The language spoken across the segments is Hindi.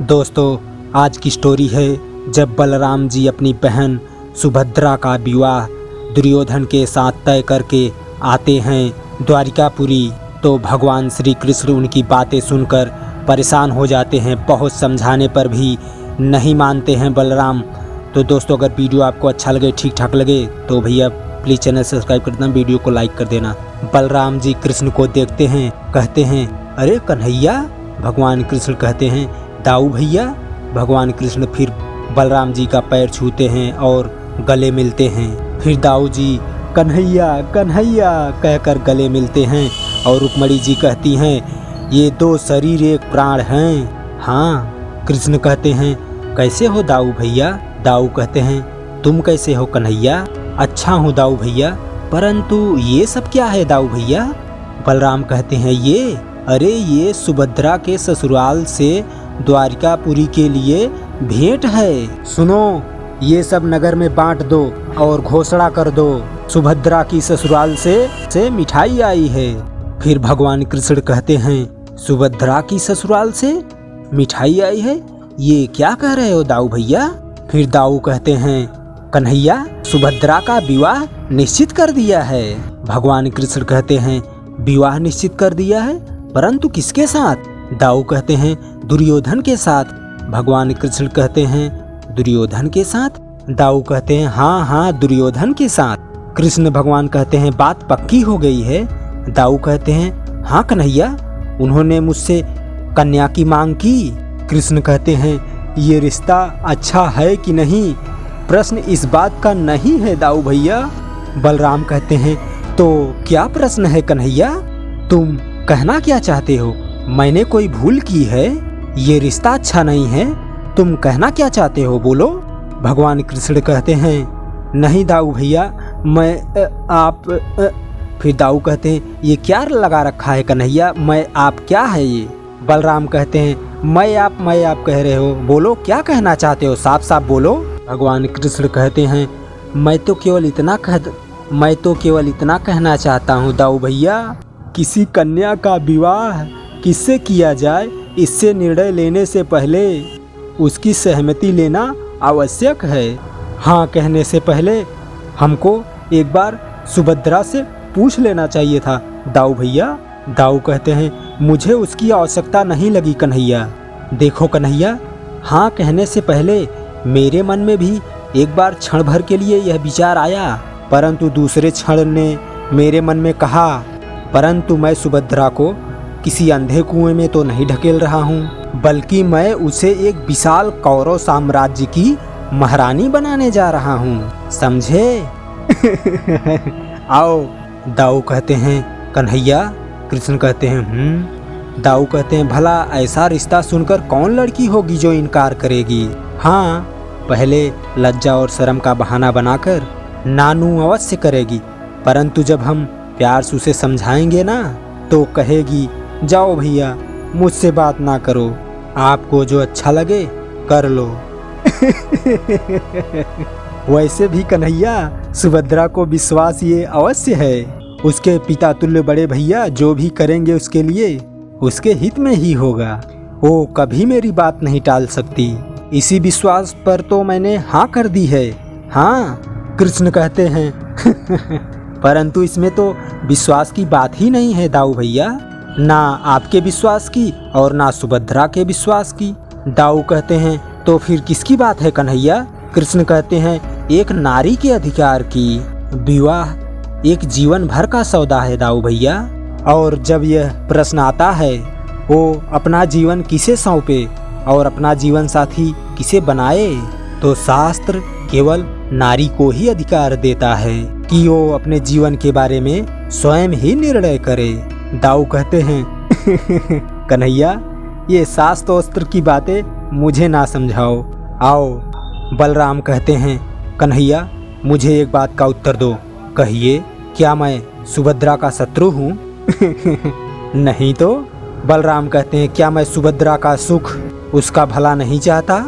दोस्तों, आज की स्टोरी है जब बलराम जी अपनी बहन सुभद्रा का विवाह दुर्योधन के साथ तय करके आते हैं द्वारिकापुरी। तो भगवान श्री कृष्ण उनकी बातें सुनकर परेशान हो जाते हैं। बहुत समझाने पर भी नहीं मानते हैं बलराम। तो दोस्तों, अगर वीडियो आपको अच्छा लगे, ठीक ठाक लगे, तो भैया प्लीज़ चैनल सब्सक्राइब कर देना, वीडियो को लाइक कर देना। बलराम जी कृष्ण को देखते हैं, कहते हैं, अरे कन्हैया। भगवान कृष्ण कहते हैं, दाऊ भैया। भगवान कृष्ण फिर बलराम जी का पैर छूते हैं और गले मिलते हैं। फिर दाऊ जी कन्हैया कन्हैया कहकर गले मिलते हैं और रुक्मणी जी कहती हैं, ये दो शरीर एक प्राण हैं। हाँ। कृष्ण कहते हैं, कैसे हो दाऊ भैया। दाऊ कहते हैं, तुम कैसे हो कन्हैया। अच्छा हूँ दाऊ भैया, परंतु ये सब क्या है दाऊ भैया। बलराम कहते हैं, ये सुभद्रा के ससुराल से द्वारिकापुरी के लिए भेंट है। सुनो, ये सब नगर में बांट दो और घोषणा कर दो, सुभद्रा की ससुराल से मिठाई आई है। फिर भगवान कृष्ण कहते हैं, सुभद्रा की ससुराल से मिठाई आई है, ये क्या कह रहे हो दाऊ भैया। फिर दाऊ कहते हैं, कन्हैया, सुभद्रा का विवाह निश्चित कर दिया है। भगवान कृष्ण कहते हैं, विवाह निश्चित कर दिया है, परंतु किसके साथ। दाऊ कहते हैं, दुर्योधन के साथ। भगवान कृष्ण कहते हैं, दुर्योधन के साथ। दाऊ कहते हैं, हाँ दुर्योधन के साथ। कृष्ण भगवान कहते हैं, बात पक्की हो गई है। दाऊ कहते हैं, हाँ कन्हैया, उन्होंने मुझसे कन्या की मांग की। कृष्ण कहते हैं, ये रिश्ता अच्छा है कि नहीं, प्रश्न इस बात का नहीं है दाऊ भैया। बलराम कहते हैं, तो क्या प्रश्न है कन्हैया, तुम कहना क्या चाहते हो। मैंने कोई भूल की है, ये रिश्ता अच्छा नहीं है, तुम कहना क्या चाहते हो, बोलो। भगवान कृष्ण कहते हैं, नहीं दाऊ भैया, फिर दाऊ कहते हैं, ये क्या लगा रखा है कन्हैया, मैं आप क्या है ये। बलराम कहते हैं, मैं आप कह रहे हो, बोलो क्या कहना चाहते हो, साफ साफ बोलो। भगवान कृष्ण कहते हैं, मैं तो केवल इतना कहना चाहता हूँ दाऊ भैया, किसी कन्या का विवाह किससे किया जाए, इससे निर्णय लेने से पहले उसकी सहमति लेना आवश्यक है। हाँ कहने से पहले हमको एक बार सुभद्रा से पूछ लेना चाहिए था दाऊ भैया। दाऊ कहते हैं, मुझे उसकी आवश्यकता नहीं लगी कन्हैया। देखो कन्हैया, हाँ कहने से पहले मेरे मन में भी एक बार क्षण भर के लिए यह विचार आया, परंतु दूसरे क्षण ने मेरे मन में कहा, परंतु मैं सुभद्रा को किसी अंधे कुएं में तो नहीं ढकेल रहा हूँ, बल्कि मैं उसे एक विशाल कौरव साम्राज्य की महारानी बनाने जा रहा हूँ, समझे। आओ। दाऊ कहते हैं, कन्हैया। कृष्ण कहते हैं, दाऊ कहते हैं, भला ऐसा रिश्ता सुनकर कौन लड़की होगी जो इनकार करेगी। हाँ, पहले लज्जा और शर्म का बहाना बनाकर नानू अवश्य करेगी, परंतु जब हम प्यार से उसे समझाएंगे ना, तो कहेगी, जाओ भैया, मुझसे बात ना करो, आपको जो अच्छा लगे कर लो। वैसे भी कन्हैया, सुभद्रा को विश्वास ये अवश्य है, उसके पिता तुल्य बड़े भैया जो भी करेंगे उसके लिए उसके हित में ही होगा, वो कभी मेरी बात नहीं टाल सकती। इसी विश्वास पर तो मैंने हाँ कर दी है। हाँ। कृष्ण कहते हैं, परंतु इसमें तो विश्वास की बात ही नहीं है दाऊ भैया, ना आपके विश्वास की और ना सुभद्रा के विश्वास की। दाऊ कहते हैं, तो फिर किसकी बात है कन्हैया। कृष्ण कहते हैं, एक नारी के अधिकार की। विवाह एक जीवन भर का सौदा है दाऊ भैया, और जब यह प्रश्न आता है, वो अपना जीवन किसे सौंपे और अपना जीवन साथी किसे बनाए, तो शास्त्र केवल नारी को ही अधिकार देता है कि वो अपने जीवन के बारे में स्वयं ही निर्णय करे। दाऊ कहते हैं, कन्हैया, ये शास्त्र वस्त्र की बातें मुझे ना समझाओ, आओ। बलराम कहते हैं, कन्हैया, मुझे एक बात का उत्तर दो, कहिए, क्या मैं सुभद्रा का शत्रु हूँ। नहीं तो। बलराम कहते हैं, क्या मैं सुभद्रा का सुख, उसका भला नहीं चाहता।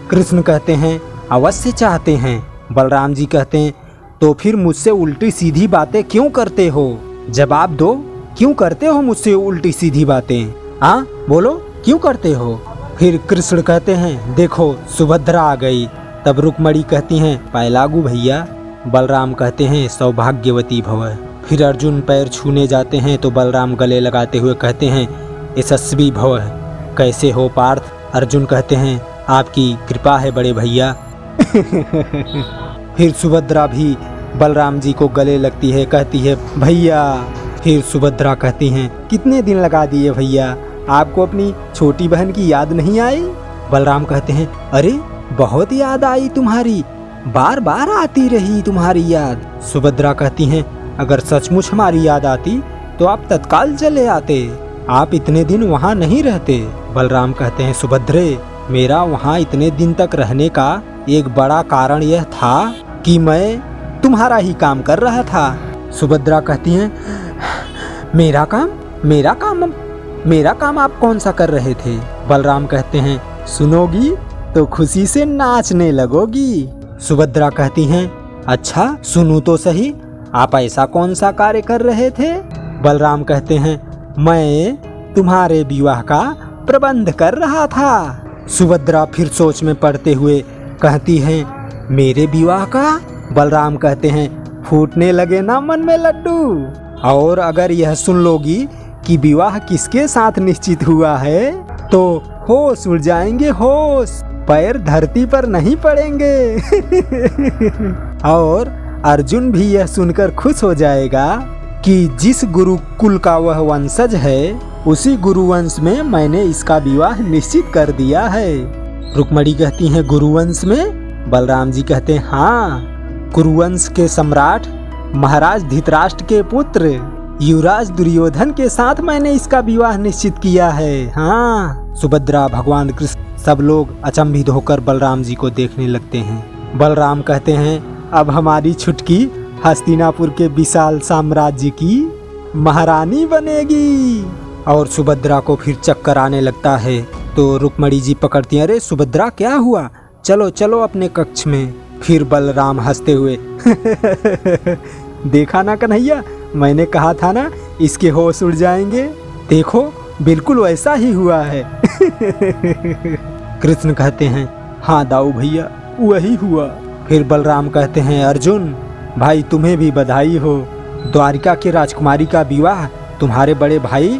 कृष्ण कहते हैं, अवश्य चाहते हैं। बलराम जी कहते हैं, तो फिर मुझसे उल्टी सीधी बातें क्यों करते हो, जवाब दो, क्यों करते हो मुझसे उल्टी सीधी बातें। हाँ बोलो, क्यों करते हो। फिर कृष्ण कहते हैं देखो सुभद्रा आ गई। तब रुक्मणी कहती हैं पैलागु भैया। बलराम कहते हैं सौभाग्यवती भव। फिर अर्जुन पैर छूने जाते हैं तो बलराम गले लगाते हुए कहते हैं यशस्वी भव। कैसे हो पार्थ? अर्जुन कहते हैं आपकी कृपा है बड़े भैया। फिर सुभद्रा भी बलराम जी को गले लगती है, कहती है भैया। फिर सुभद्रा कहती हैं कितने दिन लगा दिए भैया, आपको अपनी छोटी बहन की याद नहीं आई? बलराम कहते हैं अरे बहुत याद आई तुम्हारी, बार बार आती रही तुम्हारी याद। सुभद्रा कहती हैं अगर सचमुच हमारी याद आती तो आप तत्काल चले आते, आप इतने दिन वहाँ नहीं रहते। बलराम कहते हैं सुभद्रे, मेरा वहाँ इतने दिन तक रहने का एक बड़ा कारण यह था कि मैं तुम्हारा ही काम कर रहा था। सुभद्रा कहती हैं मेरा काम आप कौन सा कर रहे थे? बलराम कहते हैं सुनोगी तो खुशी से नाचने लगोगी। सुभद्रा कहती हैं अच्छा सुनूं तो सही, आप ऐसा कौन सा कार्य कर रहे थे? बलराम कहते हैं मैं तुम्हारे विवाह का प्रबंध कर रहा था। सुभद्रा फिर सोच में पड़ते हुए कहती हैं मेरे विवाह का? बलराम कहते हैं फूटने लगे ना मन में लड्डू। और अगर यह सुन लोगी कि विवाह किसके साथ निश्चित हुआ है तो होश उड़ जाएंगे, होश, पैर धरती पर नहीं पड़ेंगे। और अर्जुन भी यह सुनकर खुश हो जाएगा कि जिस गुरुकुल का वह वंशज है उसी गुरुवंश में मैंने इसका विवाह निश्चित कर दिया है। रुक्मणी कहती हैं गुरुवंश में? बलराम जी कहते हैं हाँ, कुरुवंश के सम्राट महाराज धृतराष्ट्र के पुत्र युवराज दुर्योधन के साथ मैंने इसका विवाह निश्चित किया है। हाँ। सुभद्रा, भगवान कृष्ण, सब लोग अचंभित होकर बलराम जी को देखने लगते हैं। बलराम कहते हैं अब हमारी छुटकी हस्तिनापुर के विशाल साम्राज्य की महारानी बनेगी। और सुभद्रा को फिर चक्कर आने लगता है तो रुक्मणी जी पकड़ती हैं अरे सुभद्रा क्या हुआ, चलो चलो अपने कक्ष में। फिर बलराम हंसते हुए देखा ना कन्हैया, मैंने कहा था ना इसके होश उड़ जाएंगे, देखो बिल्कुल वैसा ही हुआ है। कृष्ण कहते हैं हाँ दाऊ भैया वही हुआ। फिर बलराम कहते हैं अर्जुन भाई तुम्हें भी बधाई हो, द्वारिका की राजकुमारी का विवाह तुम्हारे बड़े भाई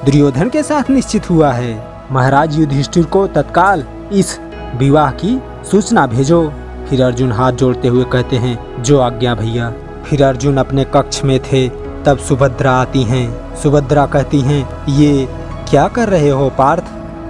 दुर्योधन के साथ निश्चित हुआ है। महाराज युधिष्ठिर को तत्काल इस विवाह की सूचना भेजो। फिर अर्जुन हाथ जोड़ते हुए कहते हैं जो आज्ञा भैया। फिर अर्जुन अपने कक्ष में थे तब सुभद्रा आती हैं। सुभद्रा कहती हैं ये क्या कर रहे हो पार्थ?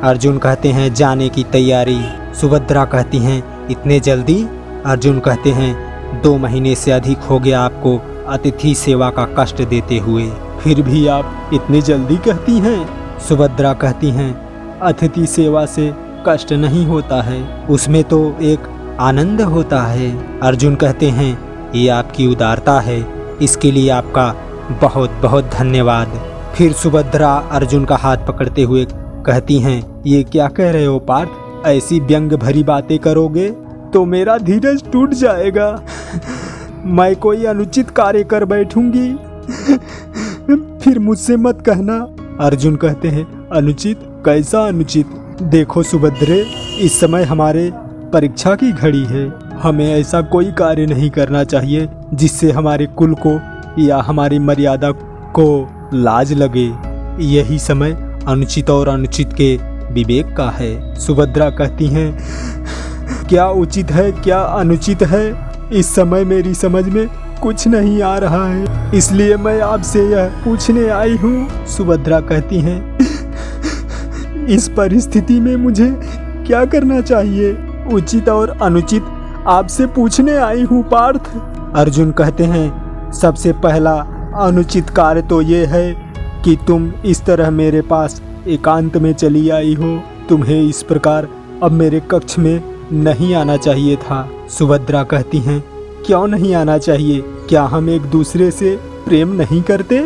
अर्जुन कहते हैं जाने की तैयारी। सुभद्रा कहती हैं इतने जल्दी? अर्जुन कहते हैं 2 महीने से अधिक हो गया आपको अतिथि सेवा का कष्ट देते हुए, फिर भी आप इतनी जल्दी कहती हैं? सुभद्रा कहती हैं अतिथि सेवा से कष्ट नहीं होता है, उसमें तो एक आनंद होता है। अर्जुन कहते हैं ये आपकी उदारता है, इसके लिए आपका बहुत बहुत धन्यवाद। फिर सुभद्रा अर्जुन का हाथ पकड़ते हुए कहती हैं ये क्या कह रहे हो पार्थ, ऐसी व्यंग भरी बातें करोगे तो मेरा धीरज टूट जाएगा, मैं कोई अनुचित कार्य कर बैठूंगी, फिर मुझसे मत कहना। अर्जुन कहते हैं अनुचित? कैसा अनुचित? देखो सुभद्रे, इस समय हमारे परीक्षा की घड़ी है, हमें ऐसा कोई कार्य नहीं करना चाहिए जिससे हमारे कुल को या हमारी मर्यादा को लाज लगे। यही समय अनुचित और अनुचित के विवेक का है। सुभद्रा कहती हैं क्या उचित है क्या अनुचित है, इस समय मेरी समझ में कुछ नहीं आ रहा है, इसलिए मैं आपसे यह पूछने आई हूँ। सुभद्रा कहती हैं इस परिस्थिति में मुझे क्या करना चाहिए, उचित और अनुचित आपसे पूछने आई हूँ पार्थ। अर्जुन कहते हैं सबसे पहला अनुचित कार्य तो ये है कि तुम इस तरह मेरे पास एकांत में चली आई हो, तुम्हें इस प्रकार अब मेरे कक्ष में नहीं आना चाहिए था। सुभद्रा कहती हैं क्यों नहीं आना चाहिए, क्या हम एक दूसरे से प्रेम नहीं करते?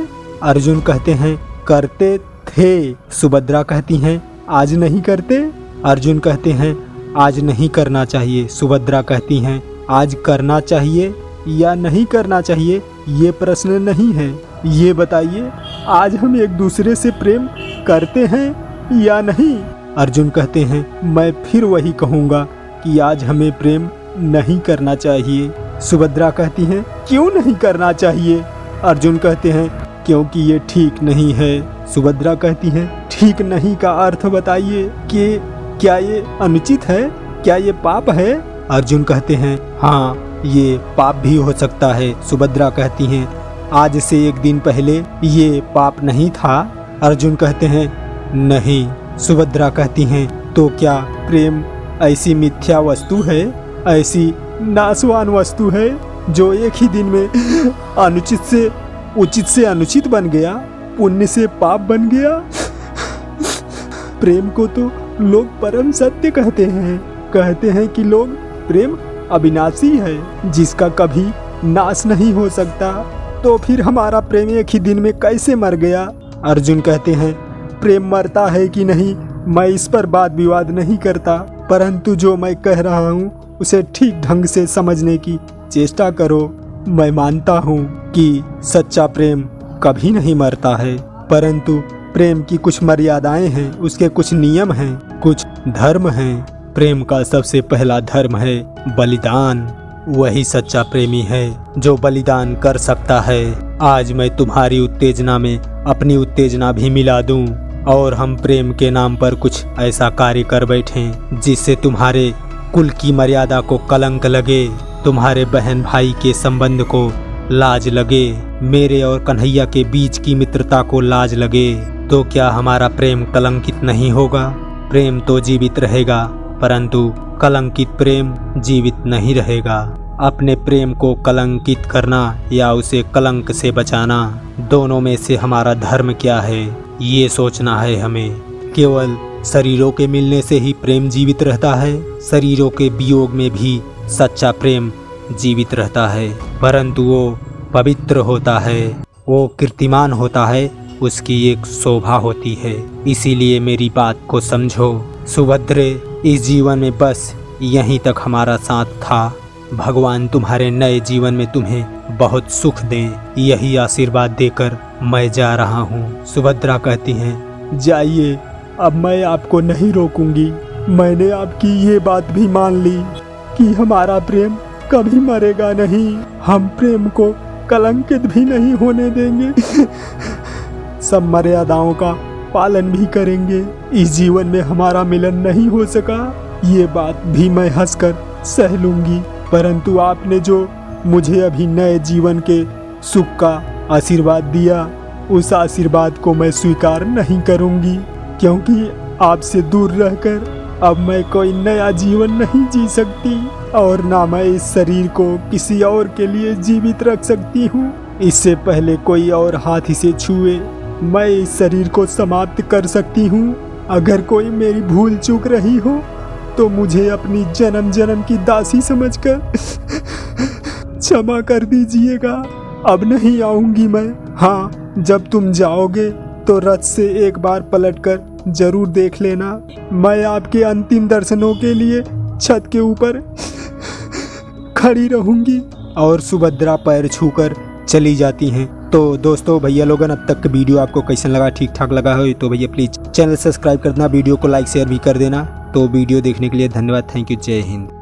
अर्जुन कहते हैं करते थे। सुभद्रा कहती हैं आज नहीं करते? अर्जुन कहते हैं आज नहीं करना चाहिए। सुभद्रा कहती हैं आज करना चाहिए या नहीं करना चाहिए ये प्रश्न नहीं है, ये बताइए आज हम एक दूसरे से प्रेम करते हैं या नहीं? अर्जुन कहते हैं मैं फिर वही कहूँगा कि आज हमें प्रेम नहीं करना चाहिए। सुभद्रा कहती हैं क्यों नहीं करना चाहिए? अर्जुन कहते हैं क्योंकि ये ठीक नहीं है। सुभद्रा कहती हैं ठीक नहीं का अर्थ बताइए कि क्या ये अनुचित है, क्या ये पाप है? अर्जुन कहते हैं हाँ ये पाप भी हो सकता है। सुभद्रा कहती हैं आज से 1 दिन पहले ये पाप नहीं था। अर्जुन कहते हैं नहीं। सुभद्रा कहती हैं तो क्या प्रेम ऐसी मिथ्या वस्तु है, ऐसी नाशवान वस्तु है जो एक ही दिन में अनुचित से उचित से अनुचित बन गया, पुण्य से पाप बन गया? प्रेम को तो लोग परम सत्य कहते हैं कि लोग प्रेम अविनाशी है जिसका कभी नाश नहीं हो सकता। तो फिर हमारा प्रेम एक ही दिन में कैसे मर गया? अर्जुन कहते हैं प्रेम मरता है कि नहीं मैं इस पर वाद विवाद नहीं करता, परंतु जो मैं कह रहा हूँ उसे ठीक ढंग से समझने की चेष्टा करो। मैं मानता हूँ कि सच्चा प्रेम कभी नहीं मरता है, परंतु प्रेम की कुछ मर्यादाएं हैं, उसके कुछ नियम हैं, कुछ धर्म हैं। प्रेम का सबसे पहला धर्म है बलिदान। वही सच्चा प्रेमी है जो बलिदान कर सकता है। आज मैं तुम्हारी उत्तेजना में अपनी उत्तेजना भी मिला दूं और हम प्रेम के नाम पर कुछ ऐसा कार्य कर बैठें जिससे तुम्हारे कुल की मर्यादा को कलंक लगे, तुम्हारे बहन भाई के संबंध को लाज लगे, मेरे और कन्हैया के बीच की मित्रता को लाज लगे। तो क्या हमारा प्रेम कलंकित नहीं होगा? प्रेम तो जीवित रहेगा, परंतु कलंकित प्रेम जीवित नहीं रहेगा। अपने प्रेम को कलंकित करना या उसे कलंक से बचाना, दोनों में से हमारा धर्म क्या है ये सोचना है हमें। केवल शरीरों के मिलने से ही प्रेम जीवित रहता है, शरीरों के वियोग में भी सच्चा प्रेम जीवित रहता है, परंतु वो पवित्र होता है, वो कीर्तिमान होता है, उसकी एक शोभा होती है। इसीलिए मेरी बात को समझो सुभद्रे, इस जीवन में बस यहीं तक हमारा साथ था। भगवान तुम्हारे नए जीवन में तुम्हें बहुत सुख दें, यही आशीर्वाद देकर मैं जा रहा हूँ। सुभद्रा कहती हैं जाइए, अब मैं आपको नहीं रोकूंगी। मैंने आपकी ये बात भी मान ली कि हमारा प्रेम कभी मरेगा नहीं, हम प्रेम को कलंकित भी नहीं होने देंगे। सब मर्यादाओं का पालन भी करेंगे। इस जीवन में हमारा मिलन नहीं हो सका, ये बात भी मैं हंसकर सह लूंगी, परंतु आपने जो मुझे अभी नए जीवन के सुख का आशीर्वाद दिया, उस आशीर्वाद को मैं स्वीकार नहीं करूंगी, क्योंकि आपसे दूर रहकर अब मैं कोई नया जीवन नहीं जी सकती और ना मैं इस शरीर को किसी और के लिए जीवित रख सकती हूँ। इससे पहले कोई और हाथ इसे छुए मैं इस शरीर को समाप्त कर सकती हूँ। अगर कोई मेरी भूल चूक रही हो तो मुझे अपनी जन्म जन्म की दासी समझकर क्षमा कर दीजिएगा। अब नहीं आऊंगी मैं। हाँ, जब तुम जाओगे तो रथ से एक बार पलटकर जरूर देख लेना। मैं आपके अंतिम दर्शनों के लिए छत के ऊपर खड़ी रहूंगी। और सुभद्रा पैर छूकर चली जाती हैं। तो दोस्तों, भैया लोगन, अब तक का वीडियो आपको कैसा लगा? ठीक ठाक लगा हो तो भैया प्लीज़ चैनल सब्सक्राइब करना, वीडियो को लाइक शेयर भी कर देना। तो वीडियो देखने के लिए धन्यवाद। Thank you. जय हिंद।